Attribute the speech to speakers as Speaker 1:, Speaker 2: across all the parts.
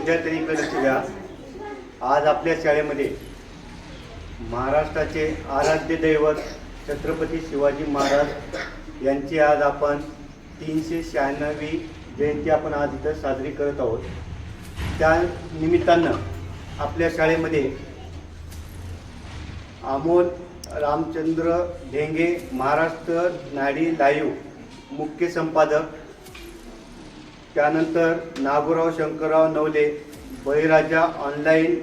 Speaker 1: विद्यार्थ्यांकडे लक्ष द्या। आज आपल्या शाळेमध्ये महाराष्ट्राचे आराध्य दैवत छत्रपती शिवाजी महाराज यांची आज आपण 396वी जयंती आपण आज इथं साजरी करत आहोत। त्या निमित्तानं आपल्या शाळेमध्ये अमोल रामचंद्र ढेंगे महाराष्ट्र नाडी लाईव्ह मुख्य संपादक, त्यानंतर नागोराव शंकरराव नवले बळीराजा ऑनलाईन,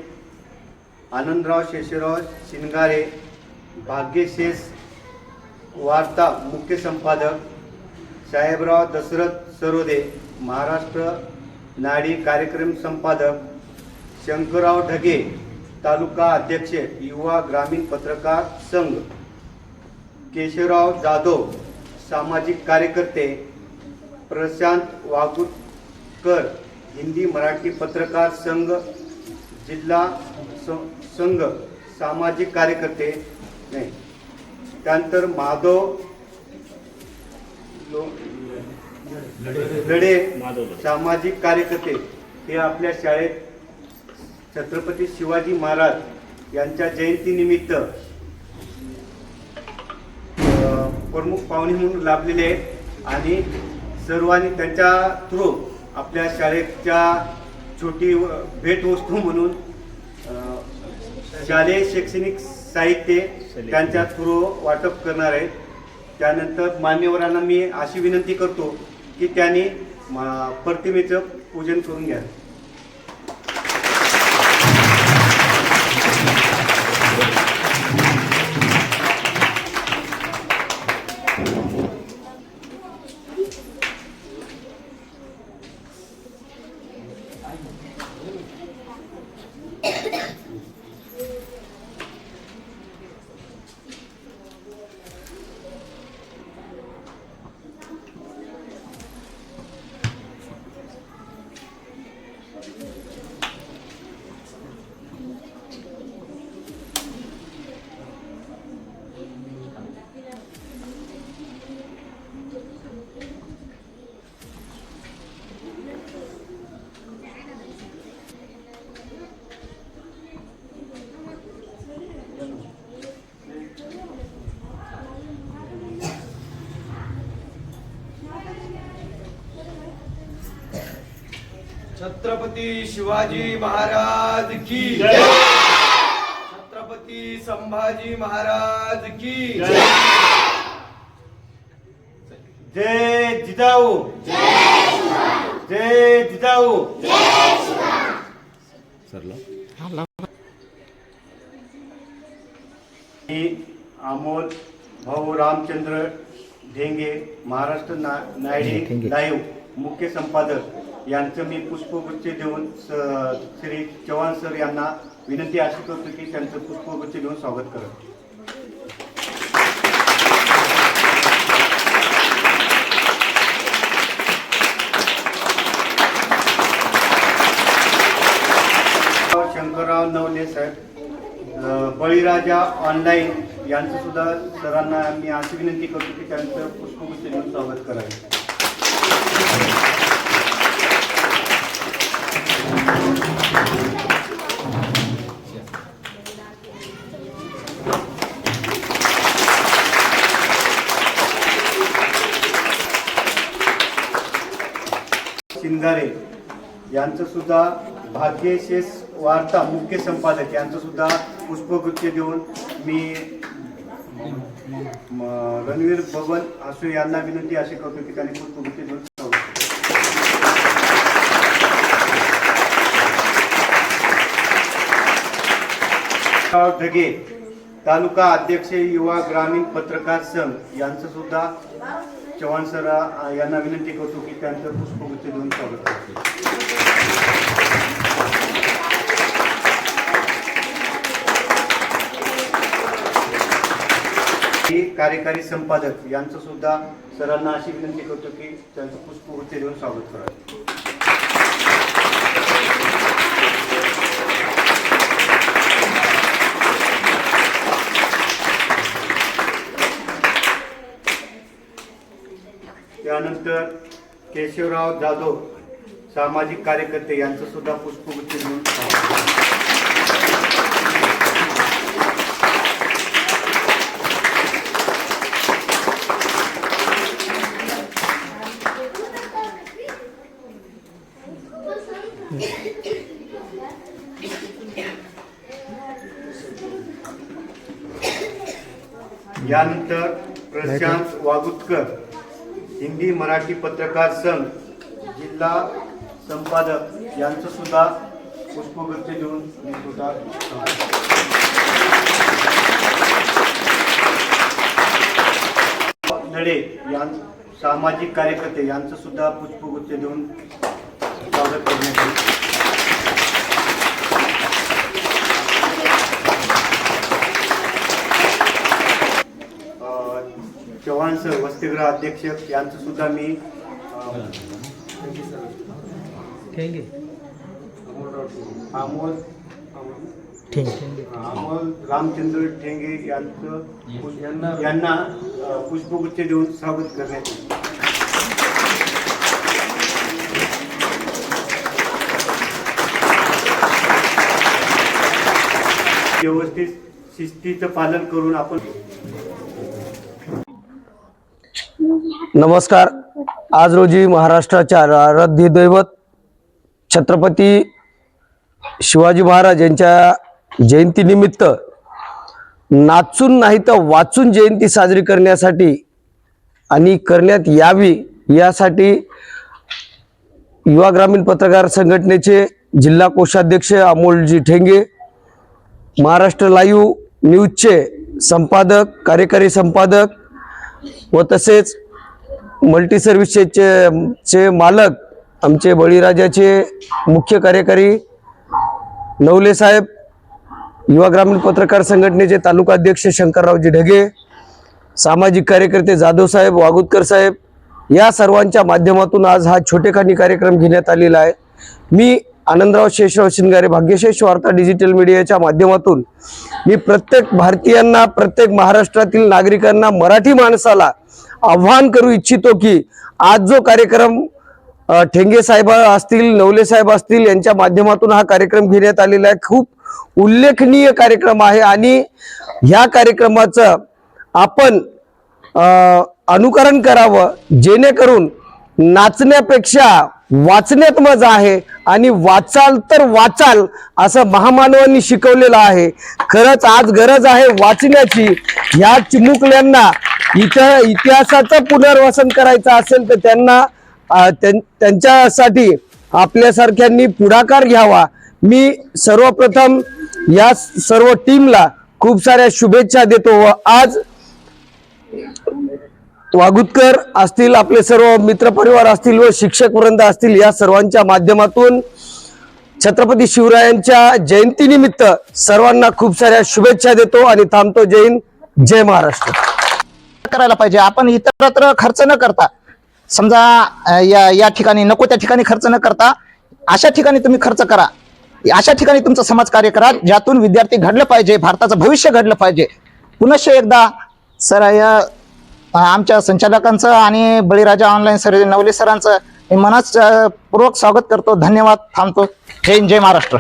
Speaker 1: आनंदराव शेषराव शिंगारे भाग्यशेष वार्ता मुख्य संपादक, साहेबराव दशरथ सरोदे महाराष्ट्र नाडी कार्यक्रम संपादक, शंकरराव ढगे तालुका अध्यक्ष युवा ग्रामीण पत्रकार संघ, केशवराव जाधव सामाजिक कार्यकर्ते, प्रशांत वागुटकर हिंदी मराठी पत्रकार संघ जिल्हा संघ सामाजिक कार्यकर्ते नाही, त्यानंतर माधव लढे सामाजिक कार्यकर्ते हे आपल्या शाळेत छत्रपती शिवाजी महाराज यांच्या जयंतीनिमित्त प्रमुख पाहुणे म्हणून लाभलेले आहेत आणि सर्वांनी त्यांच्या थ्रू आपल्या शाळेच्या छोटी भेटवस्तू म्हणून शालेय शैक्षणिक साहित्य त्यांच्या थ्रू वाटप करणार आहेत। त्यानंतर मान्यवरांना मी अशी विनंती करतो की त्यांनी प्रतिमेचं पूजन करून घ्या।
Speaker 2: छत्रपती शिवाजी महाराज की जय। छत्रपती संभाजी महाराज की जय।
Speaker 1: जय जिजाऊ, जय जिजाऊ। मी अमोल भाऊ रामचंद्र ढेंगे महाराष्ट्र नाडी लाईव्ह मुख्य संपादक यांचं मी पुष्पगुच्छ देऊन श्री चव्हाण सर यांना विनंती अशी करतो की त्यांचं पुष्पगुच्छ देऊन स्वागत करा। शंकरराव नवले साहेब बळीराजा ऑनलाईन यांचं सुद्धा सरांना मी अशी विनंती करतो की त्यांचं पुष्पगुच्छ देऊन स्वागत करावे। शिंगारे यांचं सुद्धा भाग्यशेष वार्ता मुख्य संपादक यांचं सुद्धा पुष्पगुच्छ देऊन मी रणवीर बबन आसू यांना विनंती अशी करतो की त्यांनी पुष्पगुच्छ देऊन ढगे तालुका अध्यक्ष युवा ग्रामीण पत्रकार संघ यांचं सुद्धा चव्हाण सर यांना विनंती करतो की त्यांचं पुष्पगुच्छ देऊन स्वागत करतो। कार्यकारी संपादक यांचं सुद्धा सरांना अशी विनंती करतो की त्यांचं पुष्पगुच्छ देऊन स्वागत करावे। त्यानंतर केशवराव जाधव सामाजिक कार्यकर्ते यांचं सुद्धा पुष्पगुच्छ देऊन यानंतर प्रशांत वागुतकर हिंदी मराठी पत्रकार संघ जिल्हा संपादक यांचं सुद्धा पुष्पगुच्छ देऊन मी सुद्धा लढे यां सामाजिक कार्यकर्ते यांचं सुद्धा पुष्पगुच्छ देऊन स्वागत करण्यात येईल. चव्हाण सर वसतिगृह अध्यक्ष यांचं सुद्धा मी अमोल रामचंद्र ठेंगे यांना पुष्पगुच्छ देऊन स्वागत करण्यात येईल. व्यवस्थित शिस्तीचं पालन करून आपण
Speaker 3: नमस्कार. आज रोजी महाराष्ट्राच्या आराध्य दैवत छत्रपती शिवाजी महाराज यांच्या जयंतीनिमित्त नाचून नाही तर वाचून जयंती साजरी करण्यासाठी आणि करण्यात यावी यासाठी युवा ग्रामीण पत्रकार संघटनेचे जिल्हा कोषाध्यक्ष अमोलजी ठेंगे, महाराष्ट्र लाईव्ह न्यूजचे संपादक कार्यकारी संपादक व तसेच मल्टी सर्व्हिसेसचे मालक आमचे बळीराजाचे मुख्य कार्यकारी नवले साहेब, युवा ग्रामीण पत्रकार संघटनेचे तालुका अध्यक्ष शंकररावजी ढगे, सामाजिक कार्यकर्ते जाधव साहेब, वागुतकर साहेब, या सर्वांच्या माध्यमातून आज हा छोटेखानी कार्यक्रम घेण्यात आलेला आहे. मी आनंदराव शेषराव शिंगारे, भाग्यशेष वार्ता डिजिटल मीडियाच्या माध्यमातून मी प्रत्येक भारतीयांना, प्रत्येक महाराष्ट्रातील नागरिकांना, मराठी माणसाला आव्हान करू इच्छितो की आज जो कार्यक्रम ठेंगे साहेब असतील, नवले साहेब असतील यांच्या माध्यमातून हा कार्यक्रम घेण्यात आलेला आहे. खूप उल्लेखनीय कार्यक्रम आहे आणि ह्या कार्यक्रमाचं आपण अनुकरण करावं जेणेकरून नाचण्यापेक्षा वाचण्यात मजा आहे आणि वाचाल तर वाचाल असं महामानवांनी शिकवलेलं आहे. खरंच आज गरज आहे वाचण्याची. ह्या चिमुकल्यांना इथं इतिहासाचं पुनर्वसन करायचं असेल तर त्यांना त्यांच्यासाठी आपल्यासारख्यांनी पुढाकार घ्यावा. मी सर्वप्रथम या सर्व टीमला खूप साऱ्या शुभेच्छा देतो व आज वागुतकर असतील, आपले सर्व मित्रपरिवार असतील व शिक्षक वृंद असतील, या सर्वांच्या माध्यमातून छत्रपती शिवरायांच्या जयंतीनिमित्त सर्वांना खूप साऱ्या शुभेच्छा देतो आणि थांबतो. जय हिंद, जय महाराष्ट्र.
Speaker 4: करायला पाहिजे. आपण इतरत्र खर्च न करता, समजा या ठिकाणी नको त्या ठिकाणी खर्च न करता अशा ठिकाणी तुम्ही खर्च करा. अशा ठिकाणी तुमचं समाजकार्य करा ज्यातून विद्यार्थी घडलं पाहिजे, भारताचं भविष्य घडलं पाहिजे. पुनश्च एकदा सर या आमच्या संचालकांचं आणि बळीराजा ऑनलाईन सर नवले सरांचं मी मनापूर्वक स्वागत करतो. धन्यवाद. थांबतो. जय हिंद, जय महाराष्ट्र.